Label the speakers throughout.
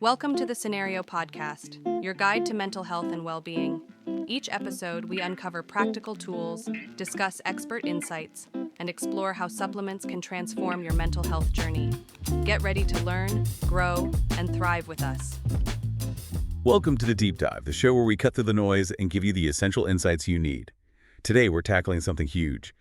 Speaker 1: Welcome to the Scenario Podcast, your guide to mental health and well-being. Each episode, we uncover practical tools, discuss expert insights, and explore how supplements can transform your mental health journey. Get ready to learn, grow, and thrive with us.
Speaker 2: Welcome to The Deep Dive, the show where we cut through the noise and give you the essential insights you need. Today, we're tackling something huge,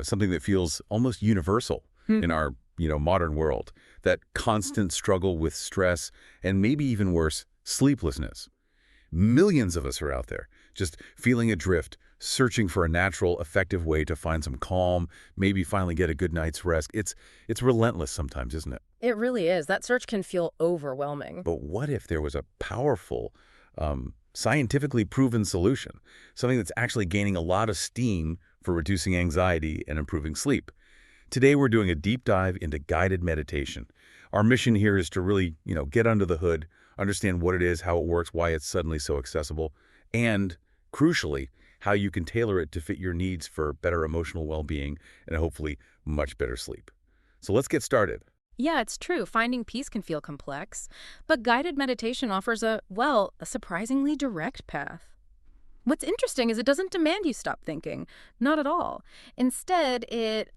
Speaker 2: something that feels almost universal in our modern world, that constant struggle with stress and maybe even worse, sleeplessness. Millions of us are out there just feeling adrift, searching for a natural, effective way to find some calm, maybe finally get a good night's rest. It's relentless sometimes, isn't it?
Speaker 3: It really is. That search can feel overwhelming.
Speaker 2: But what if there was a powerful, scientifically proven solution, something that's actually gaining a lot of steam for reducing anxiety and improving sleep? Today, we're doing a deep dive into guided meditation. Our mission here is to really, get under the hood, understand what it is, how it works, why it's suddenly so accessible, and, crucially, how you can tailor it to fit your needs for better emotional well-being and hopefully much better sleep. So let's get started.
Speaker 3: Yeah, it's true. Finding peace can feel complex, but guided meditation offers a surprisingly direct path. What's interesting is it doesn't demand you stop thinking. Not at all. Instead, it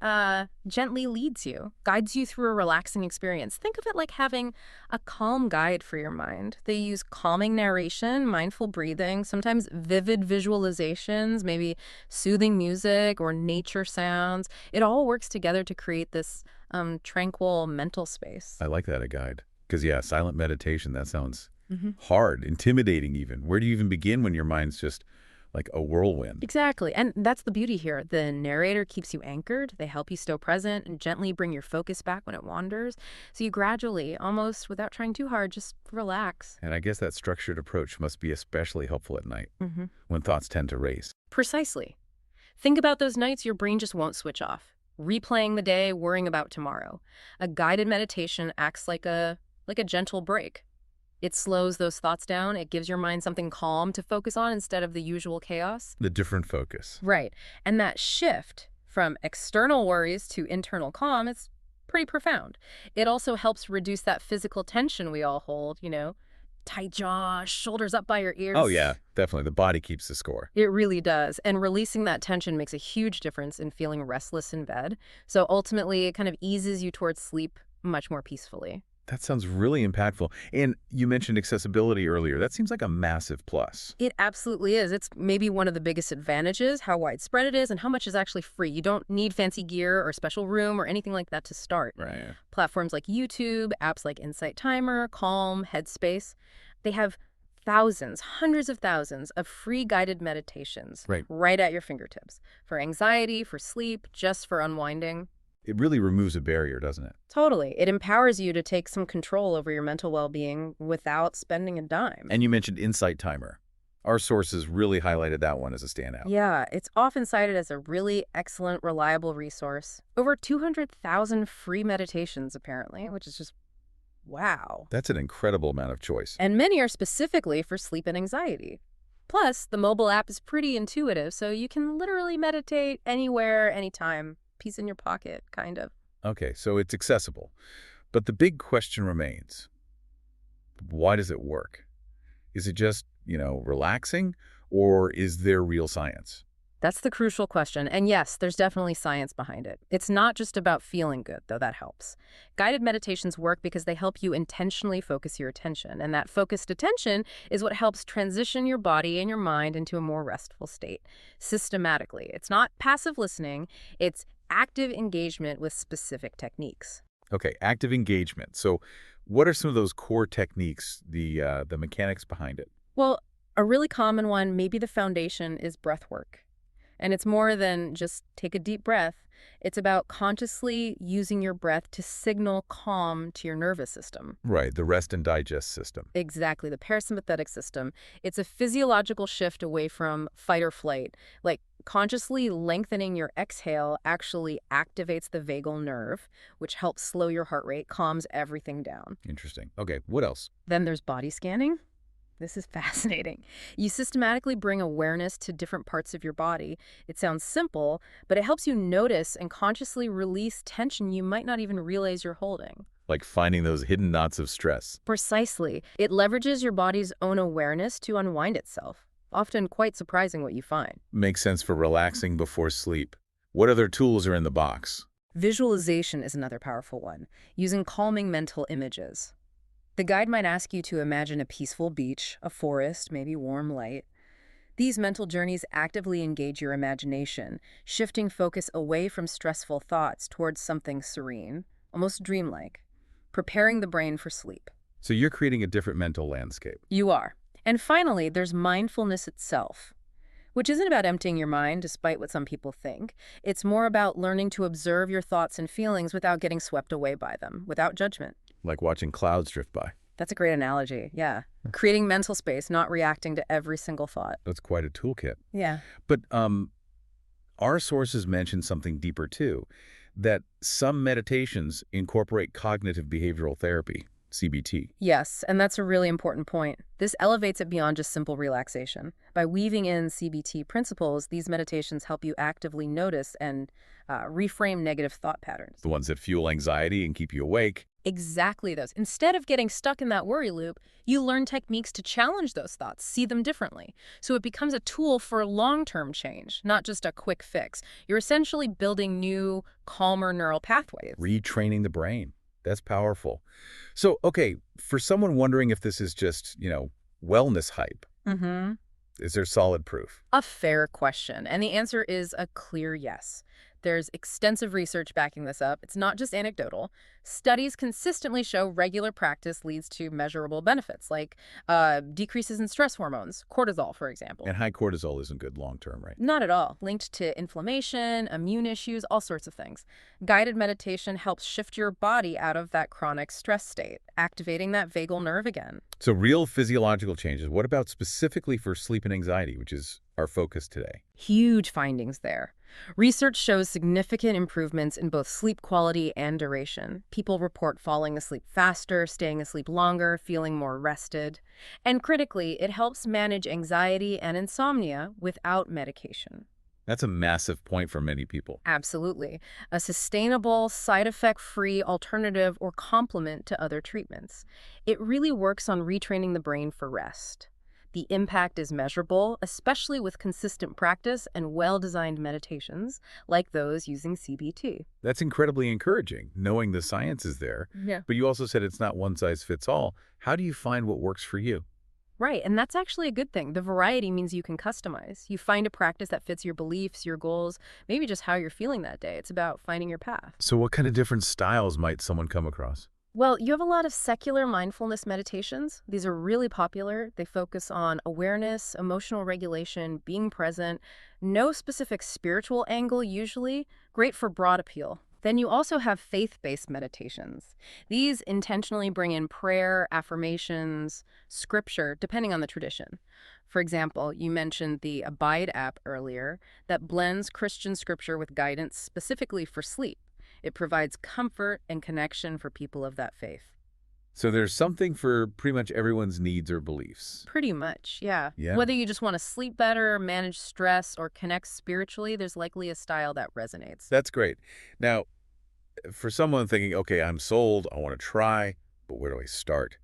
Speaker 3: gently leads you, guides you through a relaxing experience. Think of it like having a calm guide for your mind. They use calming narration, mindful breathing, sometimes vivid visualizations, maybe soothing music or nature sounds. It all works together to create this tranquil mental space.
Speaker 2: I like that, a guide. Because, silent meditation, that sounds hard, intimidating even. Where do you even begin when your mind's just like a whirlwind?
Speaker 3: Exactly. And that's the beauty here. The narrator keeps you anchored. They help you stay present and gently bring your focus back when it wanders. So you gradually, almost without trying too hard, just relax.
Speaker 2: And I guess that structured approach must be especially helpful at night when thoughts tend to race.
Speaker 3: Precisely. Think about those nights your brain just won't switch off. Replaying the day, worrying about tomorrow. A guided meditation acts like a gentle break. It slows those thoughts down. It gives your mind something calm to focus on instead of the usual chaos.
Speaker 2: The different focus.
Speaker 3: Right. And that shift from external worries to internal calm, it's pretty profound. It also helps reduce that physical tension we all hold, tight jaw, shoulders up by your ears.
Speaker 2: Oh, yeah, definitely. The body keeps the score.
Speaker 3: It really does. And releasing that tension makes a huge difference in feeling restless in bed. So ultimately, it kind of eases you towards sleep much more peacefully.
Speaker 2: That sounds really impactful. And you mentioned accessibility earlier. That seems like a massive plus.
Speaker 3: It absolutely is. It's maybe one of the biggest advantages, how widespread it is and how much is actually free. You don't need fancy gear or special room or anything like that to start.
Speaker 2: Right.
Speaker 3: Platforms like YouTube, apps like Insight Timer, Calm, Headspace, they have thousands, hundreds of thousands of free guided meditations right at your fingertips for anxiety, for sleep, just for unwinding.
Speaker 2: It really removes a barrier, doesn't it?
Speaker 3: Totally. It empowers you to take some control over your mental well-being without spending a dime.
Speaker 2: And you mentioned Insight Timer. Our sources really highlighted that one as a standout.
Speaker 3: Yeah, it's often cited as a really excellent, reliable resource. Over 200,000 free meditations, apparently, which is just wow.
Speaker 2: That's an incredible amount of choice.
Speaker 3: And many are specifically for sleep and anxiety. Plus, the mobile app is pretty intuitive, so you can literally meditate anywhere, anytime. Peace in your pocket, kind of.
Speaker 2: Okay, so it's accessible. But the big question remains, why does it work? Is it just, relaxing, or is there real science?
Speaker 3: That's the crucial question. And yes, there's definitely science behind it. It's not just about feeling good, though that helps. Guided meditations work because they help you intentionally focus your attention. And that focused attention is what helps transition your body and your mind into a more restful state systematically. It's not passive listening. It's active engagement with specific techniques.
Speaker 2: Okay, active engagement. So what are some of those core techniques, the mechanics behind it?
Speaker 3: Well, a really common one, maybe the foundation, is breathwork. And it's more than just take a deep breath. It's about consciously using your breath to signal calm to your nervous system.
Speaker 2: Right, the rest and digest system.
Speaker 3: Exactly, the parasympathetic system. It's a physiological shift away from fight or flight. Like consciously lengthening your exhale actually activates the vagal nerve, which helps slow your heart rate, calms everything down.
Speaker 2: Interesting. Okay, what else?
Speaker 3: Then there's body scanning. This is fascinating. You systematically bring awareness to different parts of your body. It sounds simple, but it helps you notice and consciously release tension you might not even realize you're holding.
Speaker 2: like finding those hidden knots of stress.
Speaker 3: Precisely. It leverages your body's own awareness to unwind itself. Often quite surprising what you find.
Speaker 2: Makes sense for relaxing before sleep. What other tools are in the box?
Speaker 3: Visualization is another powerful one, using calming mental images. The guide might ask you to imagine a peaceful beach, a forest, maybe warm light. These mental journeys actively engage your imagination, shifting focus away from stressful thoughts towards something serene, almost dreamlike, preparing the brain for sleep.
Speaker 2: So you're creating a different mental landscape.
Speaker 3: You are. And finally, there's mindfulness itself, which isn't about emptying your mind, despite what some people think. It's more about learning to observe your thoughts and feelings without getting swept away by them, without judgment.
Speaker 2: Like watching clouds drift by.
Speaker 3: That's a great analogy, yeah. Creating mental space, not reacting to every single thought.
Speaker 2: That's quite a toolkit.
Speaker 3: Yeah.
Speaker 2: But our sources mention something deeper too, that some meditations incorporate cognitive behavioral therapy, CBT.
Speaker 3: Yes, and that's a really important point. This elevates it beyond just simple relaxation. By weaving in CBT principles, these meditations help you actively notice and reframe negative thought patterns.
Speaker 2: The ones that fuel anxiety and keep you awake.
Speaker 3: Exactly those. Instead of getting stuck in that worry loop, you learn techniques to challenge those thoughts, see them differently. So it becomes a tool for long-term change, not just a quick fix. You're essentially building new, calmer neural pathways.
Speaker 2: Retraining the brain. That's powerful. So, okay, for someone wondering if this is just, wellness hype, is there solid proof?
Speaker 3: A fair question, and the answer is a clear yes. There's extensive research backing this up. It's not just anecdotal. Studies consistently show regular practice leads to measurable benefits, like decreases in stress hormones, cortisol, for example.
Speaker 2: And high cortisol isn't good long-term, right?
Speaker 3: Not at all. Linked to inflammation, immune issues, all sorts of things. Guided meditation helps shift your body out of that chronic stress state, activating that vagal nerve again.
Speaker 2: So real physiological changes. What about specifically for sleep and anxiety, which is our focus today?
Speaker 3: Huge findings there. Research shows significant improvements in both sleep quality and duration. People report falling asleep faster, staying asleep longer, feeling more rested. And critically, it helps manage anxiety and insomnia without medication.
Speaker 2: That's a massive point for many people.
Speaker 3: Absolutely. A sustainable, side effect-free alternative or complement to other treatments. It really works on retraining the brain for rest. The impact is measurable, especially with consistent practice and well-designed meditations, like those using CBT.
Speaker 2: That's incredibly encouraging, knowing the science is there.
Speaker 3: Yeah.
Speaker 2: But you also said it's not one size fits all. How do you find what works for you?
Speaker 3: Right, and that's actually a good thing. The variety means you can customize. You find a practice that fits your beliefs, your goals, maybe just how you're feeling that day. It's about finding your path.
Speaker 2: So what kind of different styles might someone come across?
Speaker 3: Well, you have a lot of secular mindfulness meditations. These are really popular. They focus on awareness, emotional regulation, being present. No specific spiritual angle usually. Great for broad appeal. Then you also have faith-based meditations. These intentionally bring in prayer, affirmations, scripture, depending on the tradition. For example, you mentioned the Abide app earlier that blends Christian scripture with guidance specifically for sleep. It provides comfort and connection for people of that faith.
Speaker 2: So there's something for pretty much everyone's needs or beliefs.
Speaker 3: Pretty much, yeah.
Speaker 2: Yeah.
Speaker 3: Whether you just want to sleep better, manage stress, or connect spiritually, there's likely a style that resonates.
Speaker 2: That's great. Now, for someone thinking, okay, I'm sold, I want to try, but where do I start?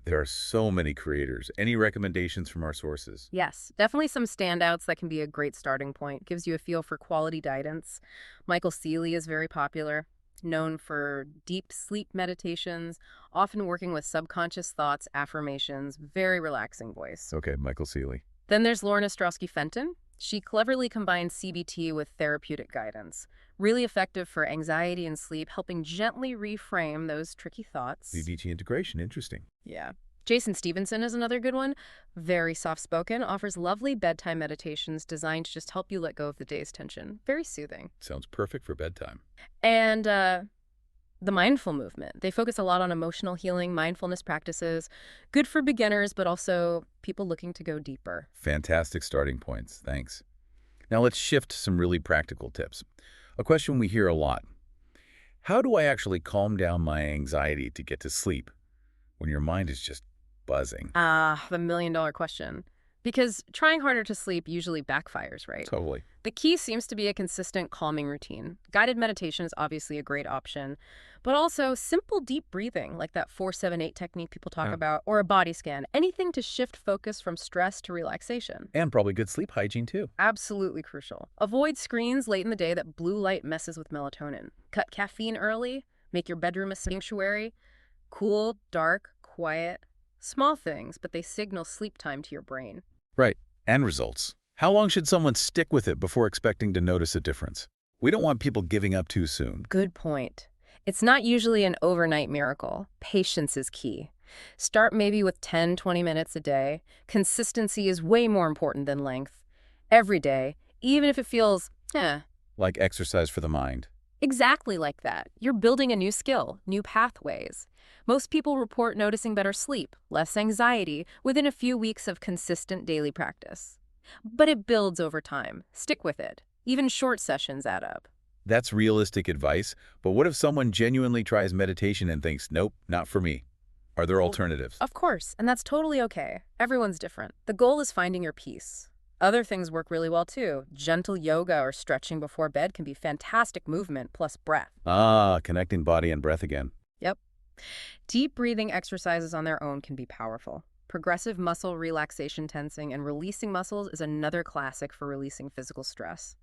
Speaker 2: There are so many creators. Any recommendations from our sources?
Speaker 3: Yes, definitely some standouts that can be a great starting point. Gives you a feel for quality guidance. Michael Seeley is very popular, known for deep sleep meditations, often working with subconscious thoughts, affirmations, very relaxing voice.
Speaker 2: Okay, Michael Seeley.
Speaker 3: Then there's Lorna Ostrowski-Fenton. She cleverly combines CBT with therapeutic guidance. Really effective for anxiety and sleep, helping gently reframe those tricky thoughts.
Speaker 2: CBT integration, interesting.
Speaker 3: Yeah. Jason Stevenson is another good one. Very soft-spoken, offers lovely bedtime meditations designed to just help you let go of the day's tension. Very soothing.
Speaker 2: Sounds perfect for bedtime.
Speaker 3: And the mindful movement. They focus a lot on emotional healing, mindfulness practices. Good for beginners, but also people looking to go deeper.
Speaker 2: Fantastic starting points. Thanks. Now let's shift to some really practical tips. A question we hear a lot. How do I actually calm down my anxiety to get to sleep when your mind is just buzzing?
Speaker 3: The million-dollar question. Because trying harder to sleep usually backfires, right?
Speaker 2: Totally.
Speaker 3: The key seems to be a consistent calming routine. Guided meditation is obviously a great option, but also simple deep breathing, like that 4-7-8 technique people talk
Speaker 2: Yeah.
Speaker 3: about, or a body scan, anything to shift focus from stress to relaxation.
Speaker 2: And probably good sleep hygiene, too.
Speaker 3: Absolutely crucial. Avoid screens late in the day that blue light messes with melatonin. Cut caffeine early, make your bedroom a sanctuary. Cool, dark, quiet. Small things, but they signal sleep time to your brain.
Speaker 2: Right. And results. How long should someone stick with it before expecting to notice a difference? We don't want people giving up too soon.
Speaker 3: Good point. It's not usually an overnight miracle. Patience is key. Start maybe with 10-20 minutes a day. Consistency is way more important than length. Every day, even if it feels,
Speaker 2: Like exercise for the mind.
Speaker 3: exactly like that. You're building a new skill, new pathways. Most people report noticing better sleep, less anxiety, within a few weeks of consistent daily practice. But it builds over time. Stick with it. Even short sessions add up.
Speaker 2: That's realistic advice, but what if someone genuinely tries meditation and thinks, nope, not for me? Are there alternatives?
Speaker 3: Of course, and that's totally okay. Everyone's different. The goal is finding your peace. Other things work really well too. Gentle yoga or stretching before bed can be fantastic movement plus breath.
Speaker 2: Connecting body and breath again.
Speaker 3: Yep. Deep breathing exercises on their own can be powerful. Progressive muscle relaxation tensing and releasing muscles is another classic for releasing physical stress.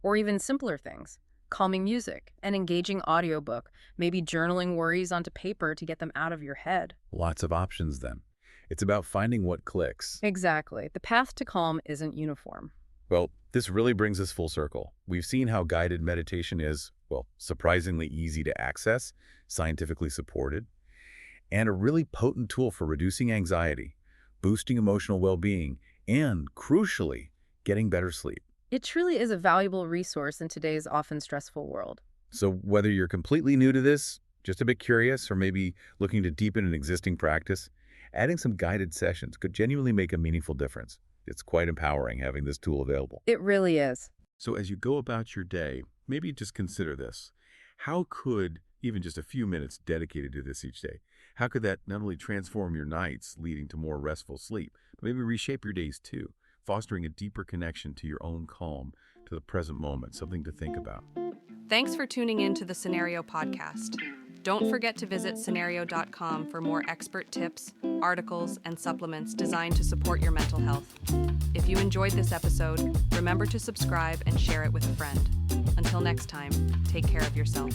Speaker 3: Or even simpler things. Calming music, an engaging audiobook, maybe journaling worries onto paper to get them out of your head.
Speaker 2: Lots of options then. It's about finding what clicks.
Speaker 3: Exactly. The path to calm isn't uniform.
Speaker 2: Well, this really brings us full circle. We've seen how guided meditation is, well, surprisingly easy to access, scientifically supported, and a really potent tool for reducing anxiety, boosting emotional well-being, and, crucially, getting better sleep.
Speaker 3: It truly is a valuable resource in today's often stressful world.
Speaker 2: So whether you're completely new to this, just a bit curious, or maybe looking to deepen an existing practice, adding some guided sessions could genuinely make a meaningful difference. It's quite empowering having this tool available.
Speaker 3: It really is.
Speaker 2: So as you go about your day, maybe just consider this. How could even just a few minutes dedicated to this each day, how could that not only transform your nights, leading to more restful sleep, but maybe reshape your days too, fostering a deeper connection to your own calm, to the present moment, something to think about.
Speaker 1: Thanks for tuning in to the Scenario Podcast. Don't forget to visit scenario.com for more expert tips, articles, and supplements designed to support your mental health. If you enjoyed this episode, remember to subscribe and share it with a friend. Until next time, take care of yourself.